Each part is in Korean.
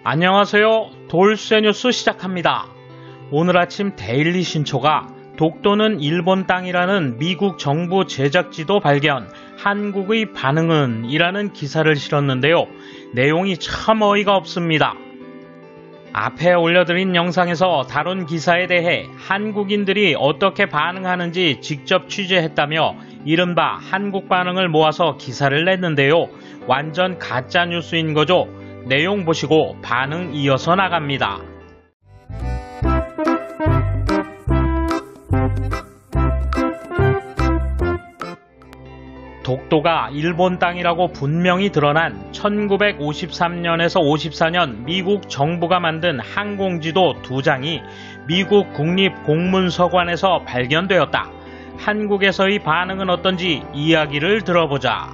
안녕하세요. 돌쇠 뉴스 시작합니다. 오늘 아침 데일리 신초가 독도는 일본 땅이라는 미국 정부 제작지도 발견, 한국의 반응은? 이라는 기사를 실었는데요. 내용이 참 어이가 없습니다. 앞에 올려드린 영상에서 다룬 기사에 대해 한국인들이 어떻게 반응하는지 직접 취재했다며 이른바 한국 반응을 모아서 기사를 냈는데요. 완전 가짜 뉴스인 거죠. 내용 보시고 반응 이어서 나갑니다. 독도가 일본 땅이라고 분명히 드러난 1953년에서 54년 미국 정부가 만든 항공지도 2장이 미국 국립공문서관에서 발견되었다. 한국에서의 반응은 어떤지 이야기를 들어보자.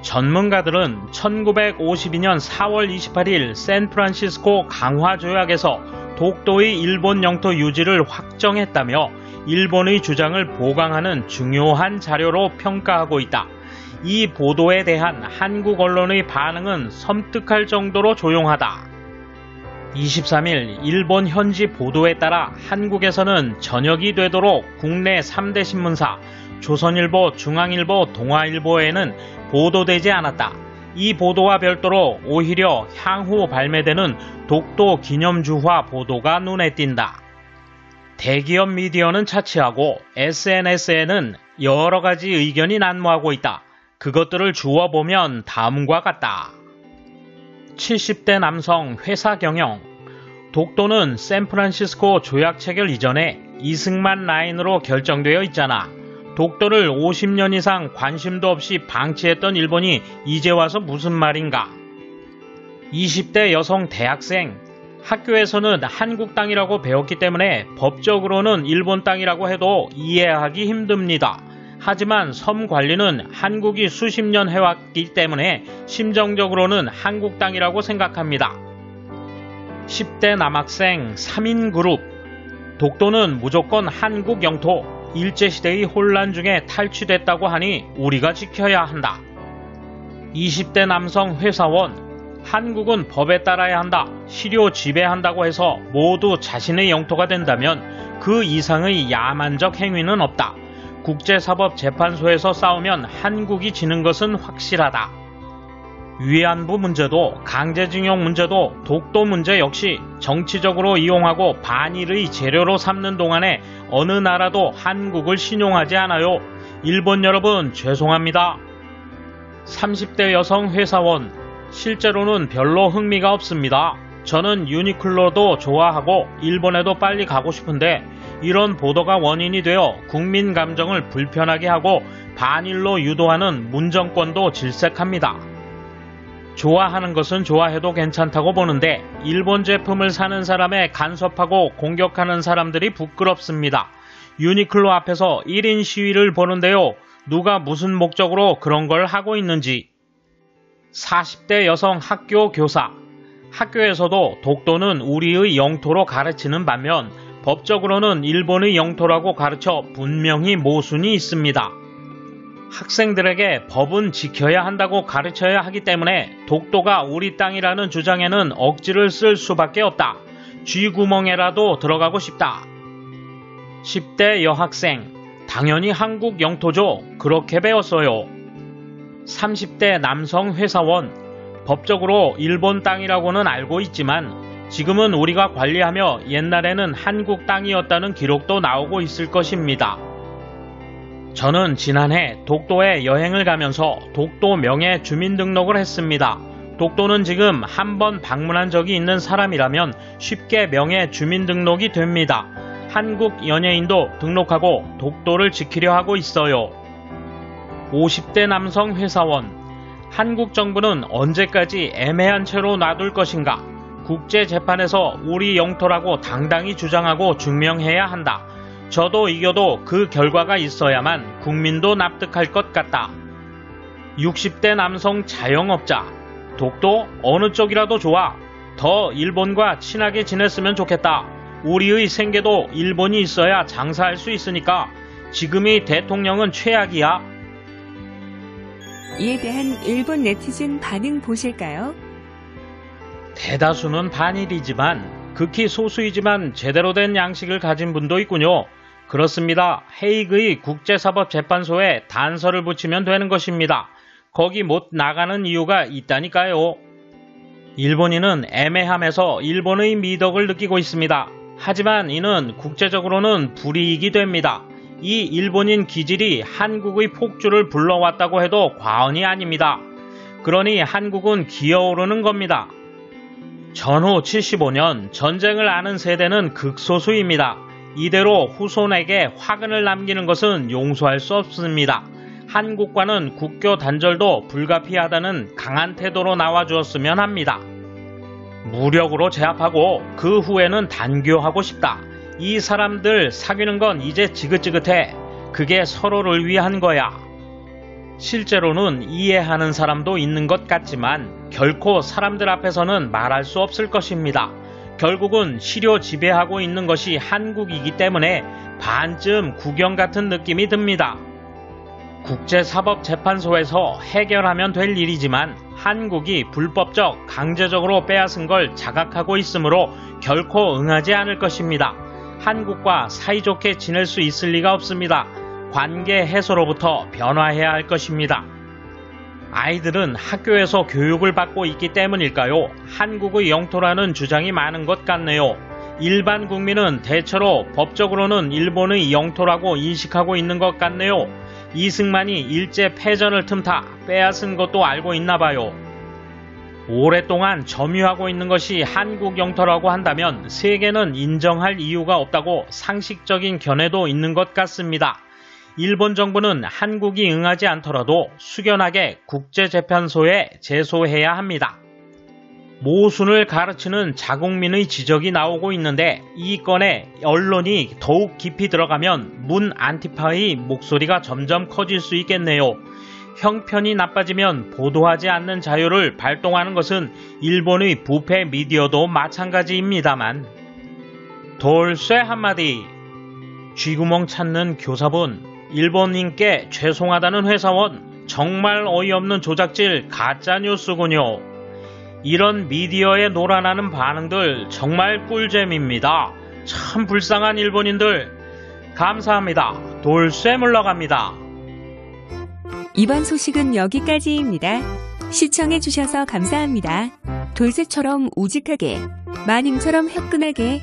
전문가들은 1952년 4월 28일 샌프란시스코 강화조약에서 독도의 일본 영토 유지를 확정했다며 일본의 주장을 보강하는 중요한 자료로 평가하고 있다. 이 보도에 대한 한국 언론의 반응은 섬뜩할 정도로 조용하다. 23일 일본 현지 보도에 따라 한국에서는 저녁이 되도록 국내 3대 신문사 조선일보, 중앙일보, 동아일보에는 보도되지 않았다. 이 보도와 별도로 오히려 향후 발매되는 독도 기념주화 보도가 눈에 띈다. 대기업 미디어는 차치하고 SNS에는 여러 가지 의견이 난무하고 있다. 그것들을 주워보면 다음과 같다. 70대 남성 회사 경영. 독도는 샌프란시스코 조약 체결 이전에 이승만 라인으로 결정되어 있잖아. 독도를 50년 이상 관심도 없이 방치했던 일본이 이제 와서 무슨 말인가? 20대 여성 대학생. 학교에서는 한국 땅이라고 배웠기 때문에 법적으로는 일본 땅이라고 해도 이해하기 힘듭니다. 하지만 섬 관리는 한국이 수십 년 해왔기 때문에 심정적으로는 한국 땅이라고 생각합니다. 10대 남학생 3인 그룹. 독도는 무조건 한국 영토. 일제시대의 혼란 중에 탈취됐다고 하니 우리가 지켜야 한다. 20대 남성 회사원. 한국은 법에 따라야 한다. 실효 지배한다고 해서 모두 자신의 영토가 된다면 그 이상의 야만적 행위는 없다. 국제사법재판소에서 싸우면 한국이 지는 것은 확실하다. 위안부 문제도 강제징용 문제도 독도 문제 역시 정치적으로 이용하고 반일의 재료로 삼는 동안에 어느 나라도 한국을 신용하지 않아요. 일본 여러분 죄송합니다. 30대 여성 회사원. 실제로는 별로 흥미가 없습니다. 저는 유니클로도 좋아하고 일본에도 빨리 가고 싶은데 이런 보도가 원인이 되어 국민 감정을 불편하게 하고 반일로 유도하는 문정권도 질색합니다. 좋아하는 것은 좋아해도 괜찮다고 보는데 일본 제품을 사는 사람에 간섭하고 공격하는 사람들이 부끄럽습니다. 유니클로 앞에서 1인 시위를 보는데요. 누가 무슨 목적으로 그런 걸 하고 있는지. 40대 여성 학교 교사. 학교에서도 독도는 우리의 영토로 가르치는 반면 법적으로는 일본의 영토라고 가르쳐 분명히 모순이 있습니다. 학생들에게 법은 지켜야 한다고 가르쳐야 하기 때문에 독도가 우리 땅이라는 주장에는 억지를 쓸 수밖에 없다. 쥐구멍에라도 들어가고 싶다. 10대 여학생. 당연히 한국 영토죠. 그렇게 배웠어요. 30대 남성 회사원. 법적으로 일본 땅이라고는 알고 있지만 지금은 우리가 관리하며 옛날에는 한국 땅이었다는 기록도 나오고 있을 것입니다. 저는 지난해 독도에 여행을 가면서 독도 명예 주민등록을 했습니다. 독도는 지금 한 번 방문한 적이 있는 사람이라면 쉽게 명예 주민등록이 됩니다. 한국 연예인도 등록하고 독도를 지키려 하고 있어요. 50대 남성 회사원. 한국 정부는 언제까지 애매한 채로 놔둘 것인가? 국제재판에서 우리 영토라고 당당히 주장하고 증명해야 한다. 저도 이겨도 그 결과가 있어야만 국민도 납득할 것 같다. 60대 남성 자영업자. 독도 어느 쪽이라도 좋아. 더 일본과 친하게 지냈으면 좋겠다. 우리의 생계도 일본이 있어야 장사할 수 있으니까 지금의 대통령은 최악이야. 이에 대한 일본 네티즌 반응 보실까요? 대다수는 반일이지만 극히 소수이지만 제대로 된 양식을 가진 분도 있군요. 그렇습니다. 헤이그의 국제사법재판소에 단서를 붙이면 되는 것입니다. 거기 못 나가는 이유가 있다니까요. 일본인은 애매함에서 일본의 미덕을 느끼고 있습니다. 하지만 이는 국제적으로는 불이익이 됩니다. 이 일본인 기질이 한국의 폭주를 불러왔다고 해도 과언이 아닙니다. 그러니 한국은 기어오르는 겁니다. 전후 75년 전쟁을 아는 세대는 극소수입니다. 이대로 후손에게 화근을 남기는 것은 용서할 수 없습니다. 한국과는 국교 단절도 불가피하다는 강한 태도로 나와주었으면 합니다. 무력으로 제압하고 그 후에는 단교하고 싶다. 이 사람들 사귀는 건 이제 지긋지긋해. 그게 서로를 위한 거야. 실제로는 이해하는 사람도 있는 것 같지만 결코 사람들 앞에서는 말할 수 없을 것입니다. 결국은 시료 지배하고 있는 것이 한국이기 때문에 반쯤 구경 같은 느낌이 듭니다. 국제사법재판소에서 해결하면 될 일이지만 한국이 불법적 강제적으로 빼앗은 걸 자각하고 있으므로 결코 응하지 않을 것입니다. 한국과 사이좋게 지낼 수 있을 리가 없습니다. 관계 해소로부터 변화해야 할 것입니다. 아이들은 학교에서 교육을 받고 있기 때문일까요? 한국의 영토라는 주장이 많은 것 같네요. 일반 국민은 대체로 법적으로는 일본의 영토라고 인식하고 있는 것 같네요. 이승만이 일제 패전을 틈타 빼앗은 것도 알고 있나 봐요. 오랫동안 점유하고 있는 것이 한국 영토라고 한다면 세계는 인정할 이유가 없다고 상식적인 견해도 있는 것 같습니다. 일본 정부는 한국이 응하지 않더라도 숙연하게 국제재판소에 제소해야 합니다. 모순을 가르치는 자국민의 지적이 나오고 있는데 이 건에 언론이 더욱 깊이 들어가면 문 안티파의 목소리가 점점 커질 수 있겠네요. 형편이 나빠지면 보도하지 않는 자유를 발동하는 것은 일본의 부패 미디어도 마찬가지입니다만. 돌쇠 한마디. 쥐구멍 찾는 교사분. 일본인께 죄송하다는 회사원. 정말 어이없는 조작질 가짜뉴스군요. 이런 미디어에 놀아나는 반응들 정말 꿀잼입니다. 참 불쌍한 일본인들. 감사합니다. 돌쇠 물러갑니다. 이번 소식은 여기까지입니다. 시청해주셔서 감사합니다. 돌쇠처럼 우직하게, 마님처럼 화끈하게